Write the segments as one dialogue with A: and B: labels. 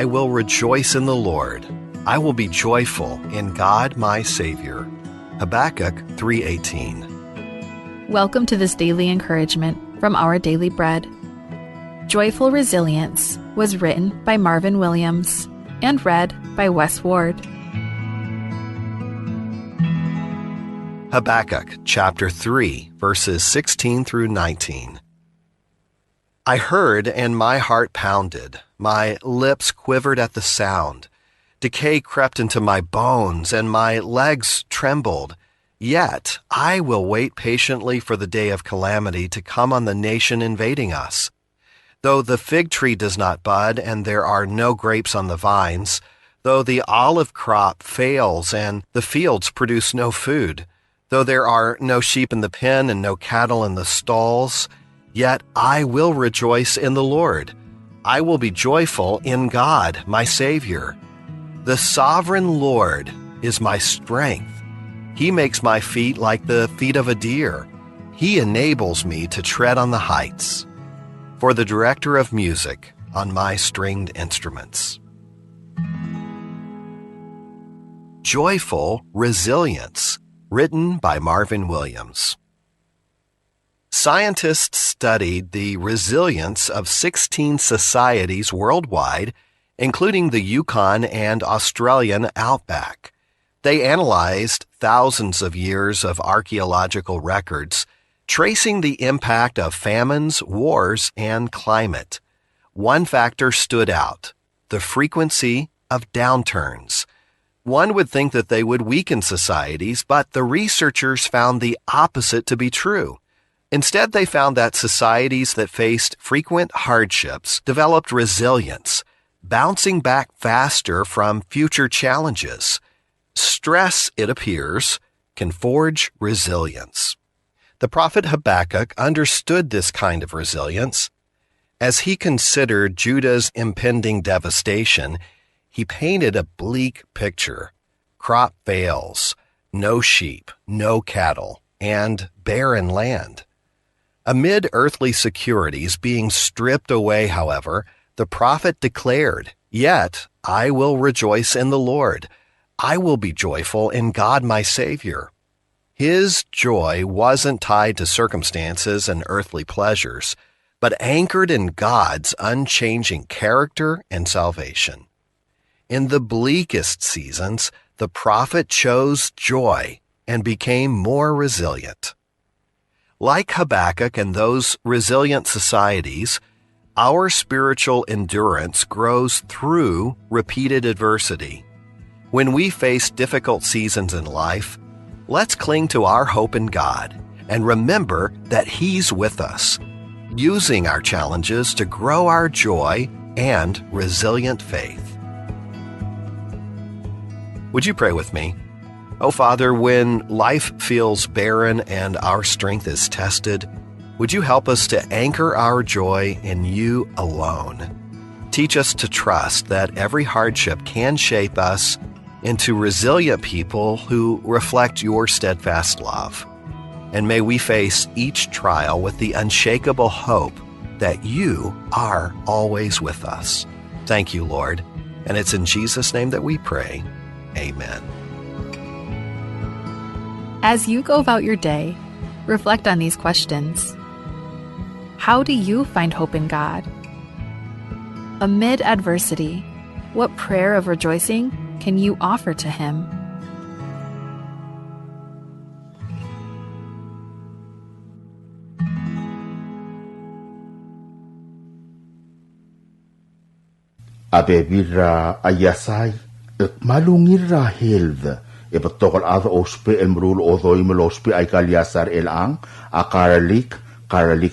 A: I will rejoice in the Lord. I will be joyful in God my Savior. Habakkuk 3:18.
B: Welcome to this daily encouragement from Our Daily Bread. Joyful Resilience was written by Marvin Williams and read by Wes Ward.
A: Habakkuk chapter 3, verses 16 through 19. I heard, and my heart pounded. My lips quivered at the sound. Decay crept into my bones, and my legs trembled. Yet I will wait patiently for the day of calamity to come on the nation invading us. Though the fig tree does not bud, and there are no grapes on the vines, though the olive crop fails, and the fields produce no food, though there are no sheep in the pen and no cattle in the stalls, yet I will rejoice in the Lord. I will be joyful in God, my Savior. The sovereign Lord is my strength. He makes my feet like the feet of a deer. He enables me to tread on the heights. For the director of music on my stringed instruments. Joyful Resilience, written by Marvin Williams. Scientists studied the resilience of 16 societies worldwide, including the Yukon and Australian outback. They analyzed thousands of years of archaeological records, tracing the impact of famines, wars, and climate. One factor stood out: the frequency of downturns. One would think that they would weaken societies, but the researchers found the opposite to be true. Instead, they found that societies that faced frequent hardships developed resilience, bouncing back faster from future challenges. Stress, it appears, can forge resilience. The prophet Habakkuk understood this kind of resilience. As he considered Judah's impending devastation, he painted a bleak picture. Crop fails, no sheep, no cattle, and barren land. Amid earthly securities being stripped away, however, the prophet declared, "Yet I will rejoice in the Lord. I will be joyful in God my Savior." His joy wasn't tied to circumstances and earthly pleasures, but anchored in God's unchanging character and salvation. In the bleakest seasons, the prophet chose joy and became more resilient. Like Habakkuk and those resilient societies, our spiritual endurance grows through repeated adversity. When we face difficult seasons in life, let's cling to our hope in God and remember that He's with us, using our challenges to grow our joy and resilient faith. Would you pray with me? Oh, Father, when life feels barren and our strength is tested, would you help us to anchor our joy in you alone? Teach us to trust that every hardship can shape us into resilient people who reflect your steadfast love. And may we face each trial with the unshakable hope that you are always with us. Thank you, Lord. And it's in Jesus' name that we pray. Amen.
B: As you go about your day, reflect on these questions. How do you find hope in God? Amid adversity, what prayer of rejoicing can you offer to Him?
C: Abebira ayasay et malungira hilde epatokal ado ospe el mrul odoy melospe ay kalyasar elang akaralik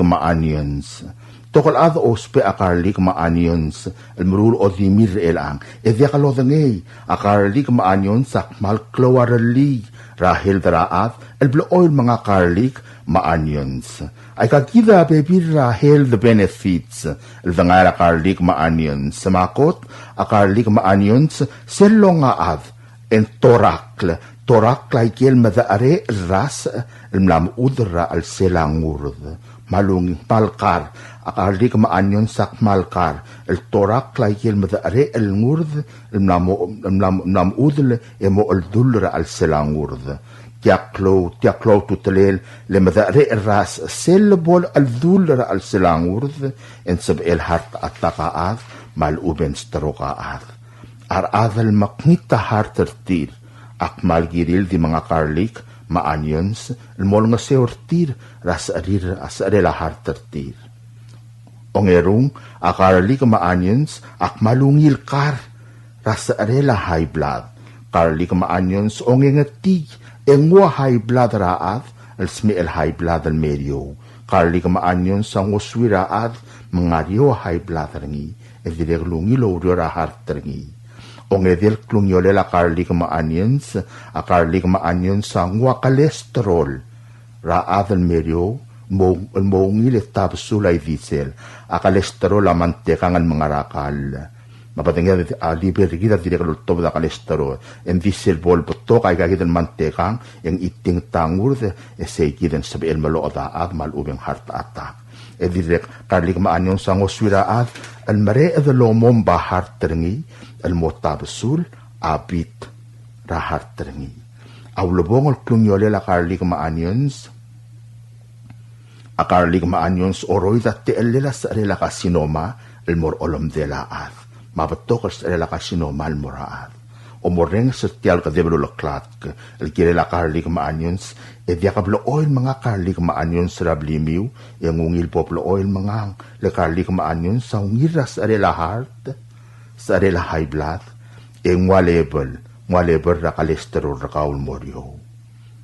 C: maanions tokal ado ospe akaralik maanions el mrul odimir elang evya kalodangay akaralik maanions sakmal klowarali rahil daraat el bloil mga karlik maanions ay kakida bebira hel the benefits el dangara karlik maanions samakot akarlik maanions selonga av en torakle torak laikil madaare ras mlam udra al selangurd malung palkar akardi kamaanyon sak malkar el torak laikil madaare el ngurd mlam udl emo el dulra al selangurd tiaklo tutelel le madaare ras selbol al dulra al selangurd en sab el hart atakaad mal uben strokaad ar adal maknita hartertir akmal giril di mga karlik, ma-onions, mol nga seortir, ras arela hartertir. Ongerung, akarlik ma-onions, akmalungil kar, ras arela high blood. Karlik ma-onions, ongengatig, engwa high blood raad, alsmi el high blood al medio. Karlik ma-onions, ang uswi raad, mangaryo high blood rangi, edirek lungilo ra harterangi. Ongedil klungyole la karlik ma-onions, a karlik ma-onions sa ngwa kolesterol, raad al medio, mongil tabsulay diesel, a kolesterol a mantekang al mga rakal. Mapatingin liber kita direk lutob da kolesterol, en diesel bol beto kay kagit al mantekang, yang iting tangur, esegiden sabi el malo daad malubeng heart attack. E direk karlik ma-onions sa ngoswiraad, al mare edalomom bahar terengi, al-motabsul abit rahar terengi. Aulobong al-klunyole la karlik ma-onions, a karlik ma-onions oroy da teelela sa arela kasinoma el-mor olom de la ad. Mabatok sa arela kasinoma el-moraad. O moreng sa tiyal ka deblo laklat el-kire la karlik ma-onions e diakablo oil mga karlik ma-onions rablimiw e ngungil poplo oil mga la karlik ma-onions sa ungiras arela heart sa arela high blood, e ngwa level ra kolesterol ra kaul moryo.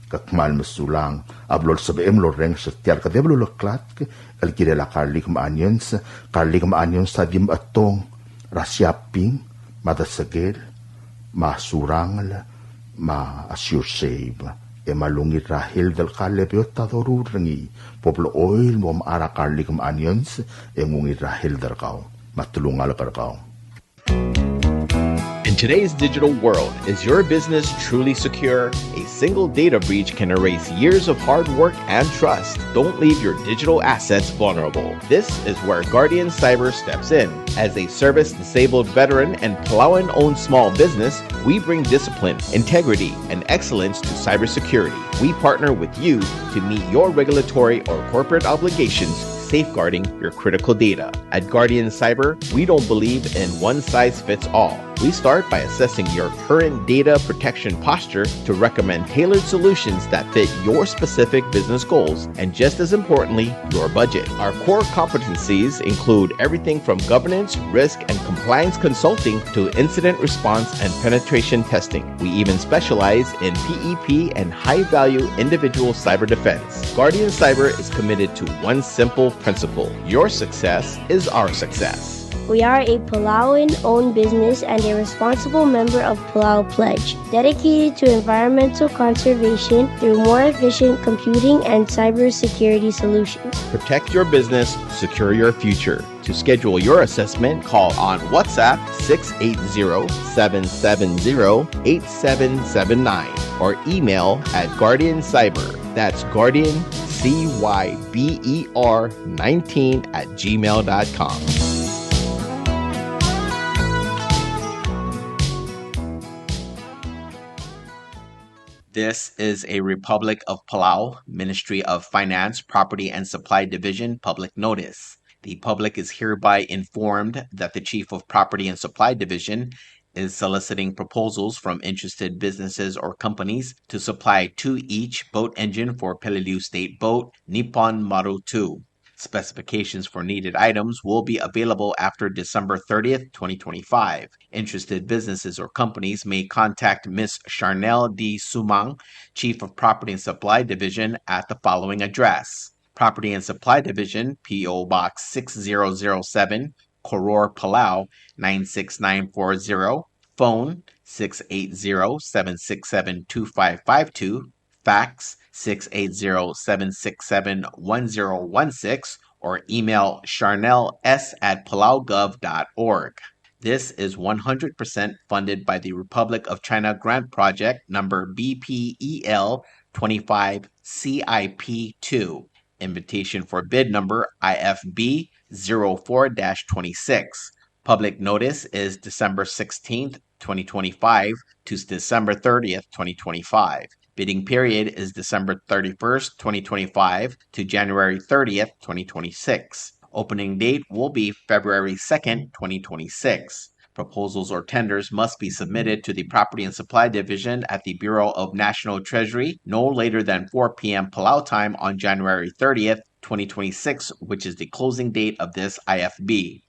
C: Kakmal masulang, ablol sa beem loreng sa tiyar ka deblo laklat, alkire la karlik ma-onions sa dim atong, rasyaping, madasagil, masurangal, ma-assure save, e malungit rahil del kalebiot tadorur rangi, poplo oil mo maara karlik ma-onions, e ngungit rahil del kaw, matulungal par kaw.
D: In today's digital world, is your business truly secure? A single data breach can erase years of hard work and trust. Don't leave your digital assets vulnerable. This is where Guardian Cyber steps in. As a service-disabled veteran and Palauan-owned small business, we bring discipline, integrity, and excellence to cybersecurity. We partner with you to meet your regulatory or corporate obligations, safeguarding your critical data. At Guardian Cyber, we don't believe in one-size-fits-all. We start by assessing your current data protection posture to recommend tailored solutions that fit your specific business goals and, just as importantly, your budget. Our core competencies include everything from governance, risk, and compliance consulting to incident response and penetration testing. We even specialize in PEP and high-value individual cyber defense. Guardian Cyber is committed to one simple principle: your success is our success.
E: We are a Palauan-owned business and a responsible member of Palau Pledge, dedicated to environmental conservation through more efficient computing and cybersecurity solutions.
D: Protect your business, secure your future. To schedule your assessment, call on WhatsApp 680-770-8779 or email at Guardian Cyber. That's Guardian, CYBER19 @gmail.com. This is a Republic of Palau, Ministry of Finance, Property and Supply Division public notice. The public is hereby informed that the Chief of Property and Supply Division is soliciting proposals from interested businesses or companies to supply to each boat engine for Peleliu State Boat, Nippon Maru 2. Specifications for needed items will be available after December 30th, 2025. Interested businesses or companies may contact Ms. Charnel D. Sumang, Chief of Property and Supply Division, at the following address: Property and Supply Division, P.O. Box 6007, Koror, Palau 96940, phone 680-767-2552, fax 680-767-1016, or email charnels@palaugov.org. This is 100% funded by the Republic of China Grant Project number BPEL 25 CIP2. Invitation for bid number IFB 04-26. Public notice is December 16th, 2025 to December 30th, 2025. Bidding period is December 31st, 2025 to January 30th, 2026. Opening date will be February 2nd, 2026. Proposals or tenders must be submitted to the Property and Supply Division at the Bureau of National Treasury no later than 4 p.m. Palau time on January 30th, 2026, which is the closing date of this IFB.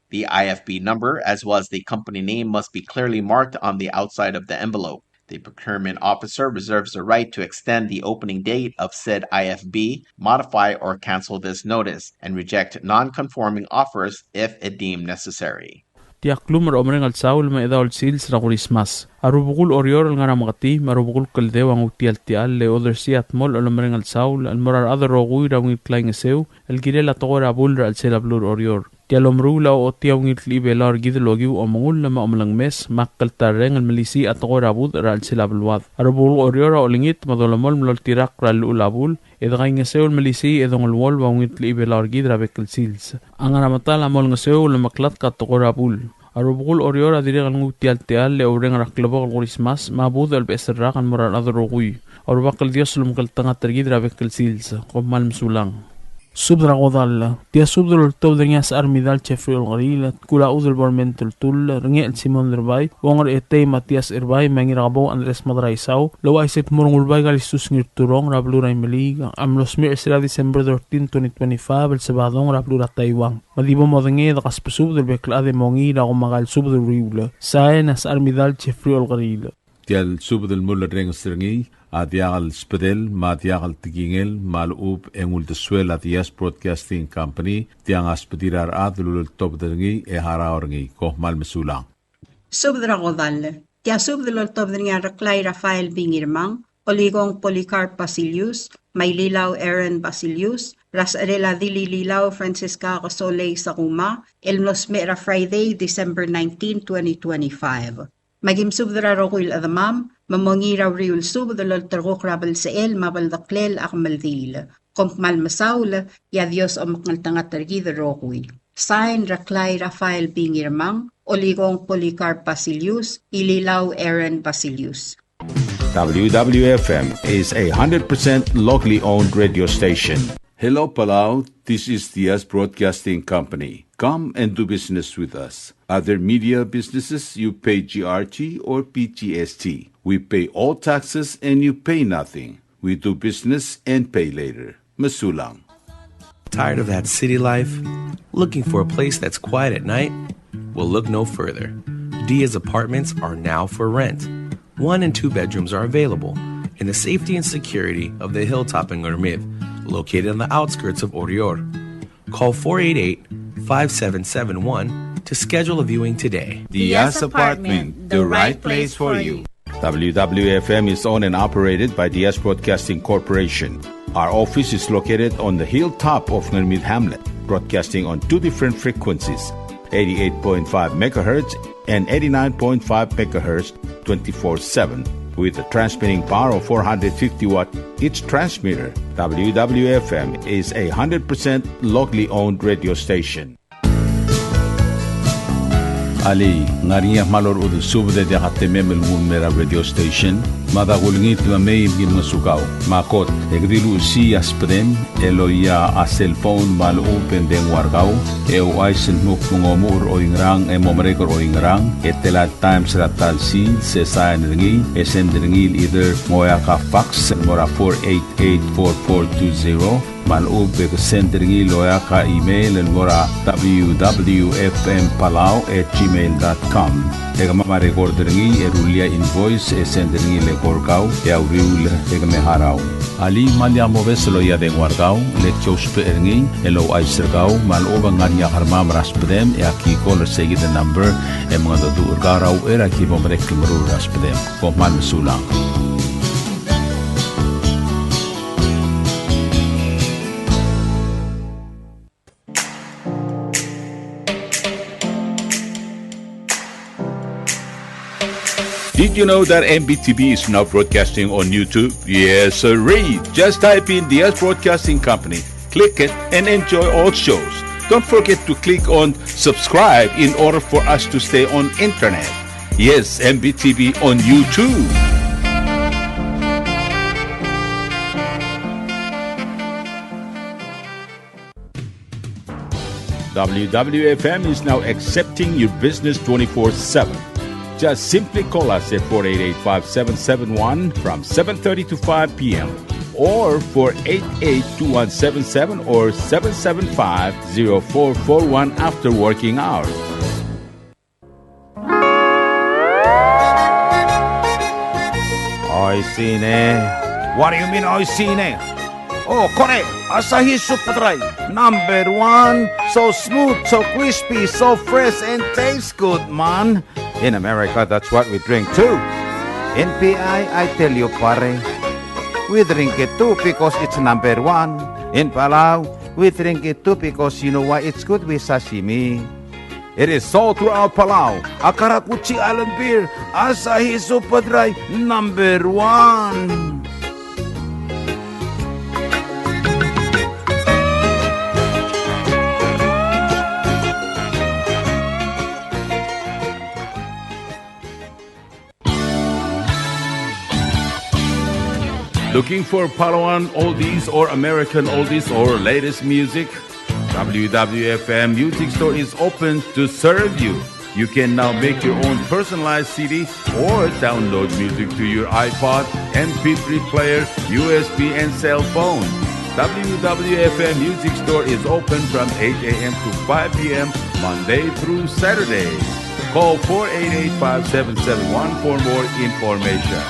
D: The IFB number, as well as the company name, must be clearly marked on the outside of the envelope. The procurement officer reserves the right to extend the opening date of said IFB, modify or cancel this notice, and reject non-conforming offers if it deemed necessary.
F: Tiaklum romreng al saul ma edol sils na Christmas. Arubukul orior nga ramakati, marubukul kaldew ang utial tial le other siat mol romreng al saul, al morar other rogui rawing klaing esew, el girel atogor abul al selablur orior. Tialomrula o tiawng itlibelar gidlogiw o mangul na maamlang mes, makal tareng al malisi atogor abud al selabluad. Arubukul orior o lingit madolamol mlol tirak ral ulabul, edgay ngesew malisi edong alwol wang itlibelar gidrabek al sils. Ang aramatal amol ngesew lamaklat katogor abul. Arubukul orior adiregal ngutial tial le oreng raklabo al Christmas mabud al besrak an morar adrogui. Arubakal dios lumkal tanga tergidra bekal sils komal msulang. Subdra godal tia subdra tobdringa sa armidal chefril garil kula udel bormentul tul rengel Simon Derbay wongor etay Matias Erbay mangirabo Andres Madraisaw lo aiset murungul bay galistus ngirturong rabluray meliga amlos mir sira December 13 2025 el sabadong rablura Taiwan madibo modenge da kaspusub del bekla de mongi la gomagal subdra riula saen as armidal chefril garil
G: tial subdel mulla reng stringi Adiagal Spedel, Madiagal Tigingel, Malub, Engul de Suel, Adias Broadcasting Company, Tiang Aspedirar Adlul Top Dengi, Eharaorgi, Kohmal Mesulang.
H: Subdragodal, Tia Subdul Top Dengi Raklay Rafael Bingirmang, Oligong Policarp Basilius, Maylilaw Aaron Basilius, Rasarela Dilililaw Francisca Rosole Sakuma, El Nosmera Friday, December 19, 2025. Magim subdra rokuil adamam, mamongiraw riul subdulol tergok rabal seel mabaldaklel akmaldil. Kompmal masaul, ya Dios o maknaltanga tergid rokuil. Sign Raklay Rafael Bingirmang, Oligong Policarp Basilius, Ililaw Aaron Basilius.
G: WWFM is a 100% locally owned radio station. Hello Palau, this is Diaz Broadcasting Company. Come and do business with us. Other media businesses, you pay GRT or PGST. We pay all taxes and you pay nothing. We do business and pay later. Masulang.
I: Tired of that city life? Looking for a place that's quiet at night? Well, look no further. Diaz apartments are now for rent. 1 and 2 bedrooms are available in the safety and security of the hilltop in Gurmid, located on the outskirts of Orior. Call 488-5771 to schedule a viewing today.
G: Diaz Apartment, the right place for you. WWFM is owned and operated by Diaz Broadcasting Corporation. Our office is located on the hilltop of Gurmid Hamlet, broadcasting on 2 different frequencies, 88.5 MHz and 89.5 MHz 24/7. With a transmitting power of 450 watt each transmitter, WWFM is a 100% locally owned radio station. Ali, ngariya malor udu subde de hatememel mera radio station, madagulngit mamay gin masukaw. Makot, egdilu si aspren, eloya a cellphone mal open den wargaw, aisen muk mungomur o ingrang momrekor o ingrang, etelat times ratal si, sesayan ringi, ringil either moya ka fax, mora 488-4420, malub ke sendringi loya ka email en mora www.fmpalau@gmail.com. Ega mama recorderingi erulia invoice sendringi le korkau ya uriul ega me harau. Ali malia moves loya de guardau le chospe eringi elo aisergau maluba ngania harma raspedem ya ki call segi the number e mga do urgarau era ki bomrek kimru raspedem ko mal sulang. Did you know that MBTV is now broadcasting on YouTube? Yes, sirree. Just type in DS Broadcasting Company, click it, and enjoy all shows. Don't forget to click on subscribe in order for us to stay on internet. Yes, MBTV on YouTube. WWFM is now accepting your business 24/7. Just simply call us at 488-5771 from 7:30 to 5 p.m. or 488-2177 or 775-0441 after working hours.
J: Oi, Sine. What do you mean, oi, Sine? Oh, correct. Asahi Super Dry. Number one. So smooth, so crispy, so fresh, and tastes good, man. In America, that's what we drink too. In PI, I tell you, pare, we drink it too because it's number one. In Palau, we drink it too because you know why it's good with sashimi. It is sold throughout Palau. Akarapuchi Island beer, Asahi Super Dry, number one.
G: Looking for Palauan oldies or American oldies or latest music? WWFM Music Store is open to serve you. You can now make your own personalized CD or download music to your iPod, MP3 player, USB, and cell phone. WWFM Music Store is open from 8 a.m. to 5 p.m. Monday through Saturday. Call 488-5771 for more information.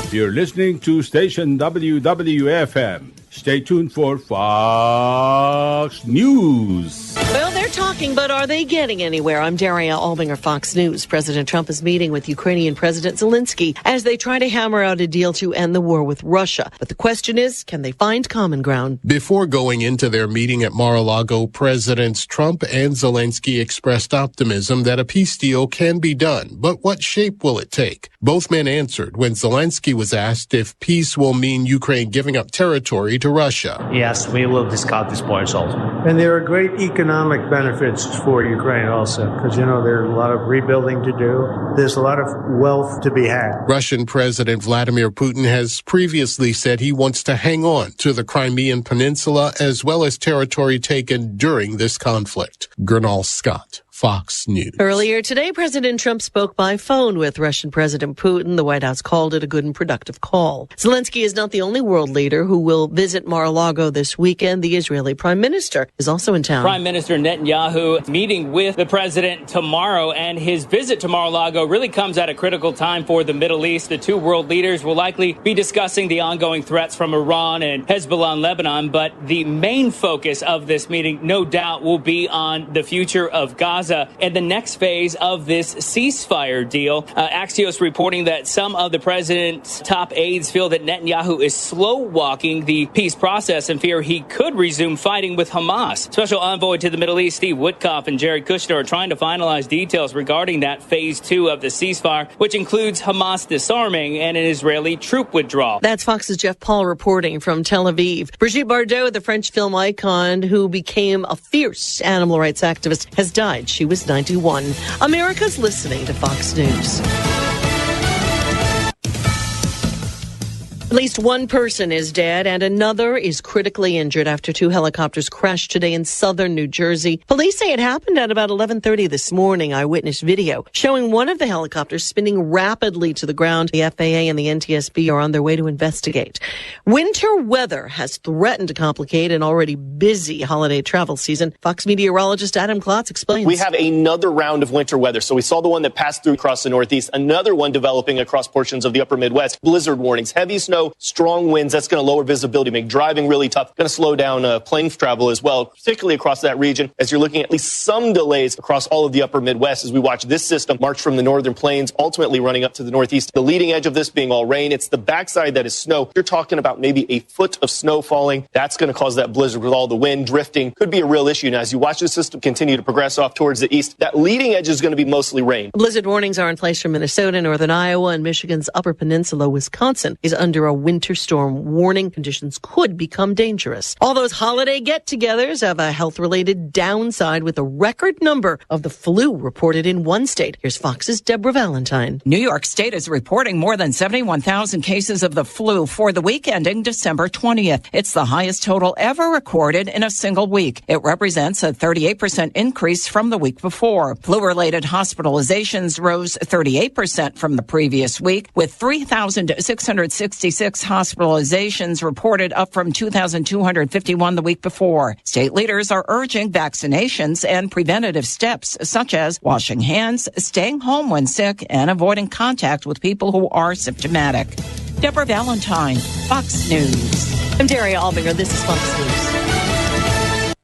G: You're listening to station WWFM. Stay tuned for Fox News.
K: Well, they're talking, but are they getting anywhere? I'm Daria Albinger, Fox News. President Trump is meeting with Ukrainian President Zelensky as they try to hammer out a deal to end the war with Russia. But the question is, can they find common ground?
L: Before going into their meeting at Mar-a-Lago, Presidents Trump and Zelensky expressed optimism that a peace deal can be done. But what shape will it take? Both men answered when Zelensky was asked if peace will mean Ukraine giving up territory to Russia.
M: Yes, we will discuss these points also.
N: And there are great economic benefits for Ukraine also, because, there's a lot of rebuilding to do. There's a lot of wealth to be had.
L: Russian President Vladimir Putin has previously said he wants to hang on to the Crimean Peninsula as well as territory taken during this conflict. Gernal Scott, Fox News.
K: Earlier today, President Trump spoke by phone with Russian President Putin. The White House called it a good and productive call. Zelensky is not the only world leader who will visit Mar-a-Lago this weekend. The Israeli Prime Minister is also in town.
O: Prime Minister Netanyahu meeting with the president tomorrow, and his visit to Mar-a-Lago really comes at a critical time for the Middle East. The two world leaders will likely be discussing the ongoing threats from Iran and Hezbollah in Lebanon, but the main focus of this meeting, no doubt, will be on the future of Gaza and the next phase of this ceasefire deal. Axios reporting that some of the president's top aides feel that Netanyahu is slow-walking the peace process and fear he could resume fighting with Hamas. Special envoy to the Middle East, Steve Witkoff, and Jared Kushner are trying to finalize details regarding that phase 2 of the ceasefire, which includes Hamas disarming and an Israeli troop withdrawal.
K: That's Fox's Jeff Paul reporting from Tel Aviv. Brigitte Bardot, the French film icon who became a fierce animal rights activist, has died. She was 91. America's listening to Fox News. At least one person is dead and another is critically injured after two helicopters crashed today in southern New Jersey. Police say it happened at about 11:30 this morning. Eyewitness video showing one of the helicopters spinning rapidly to the ground. The FAA and the NTSB are on their way to investigate. Winter weather has threatened to complicate an already busy holiday travel season. Fox meteorologist Adam Klotz explains.
P: We have another round of winter weather. So we saw the one that passed through across the Northeast, another one developing across portions of the upper Midwest. Blizzard warnings, heavy snow snow, strong winds. That's going to lower visibility, make driving really tough. Going to slow down plane travel as well, particularly across that region, as you're looking at least some delays across all of the upper Midwest as we watch this system march from the northern plains, ultimately running up to the northeast. The leading edge of this being all rain. It's the backside that is snow. You're talking about maybe a foot of snow falling. That's going to cause that blizzard with all the wind. Drifting could be a real issue. Now, as you watch the system continue to progress off towards the east, that leading edge is going to be mostly rain.
K: Blizzard warnings are in place for Minnesota, northern Iowa, and Michigan's Upper Peninsula. Wisconsin is under a winter storm warning. Conditions could become dangerous. All those holiday get-togethers have a health-related downside with a record number of the flu reported in one state. Here's Fox's Deborah Valentine.
Q: New York State is reporting more than 71,000 cases of the flu for the week ending December 20th. It's the highest total ever recorded in a single week. It represents a 38% increase from the week before. Flu-related hospitalizations rose 38% from the previous week, with 3,666 hospitalizations reported, up from 2,251 the week before. State leaders are urging vaccinations and preventative steps such as washing hands, staying home when sick, and avoiding contact with people who are symptomatic. Deborah Valentine, Fox News.
K: I'm Daria Albinger. This is Fox News.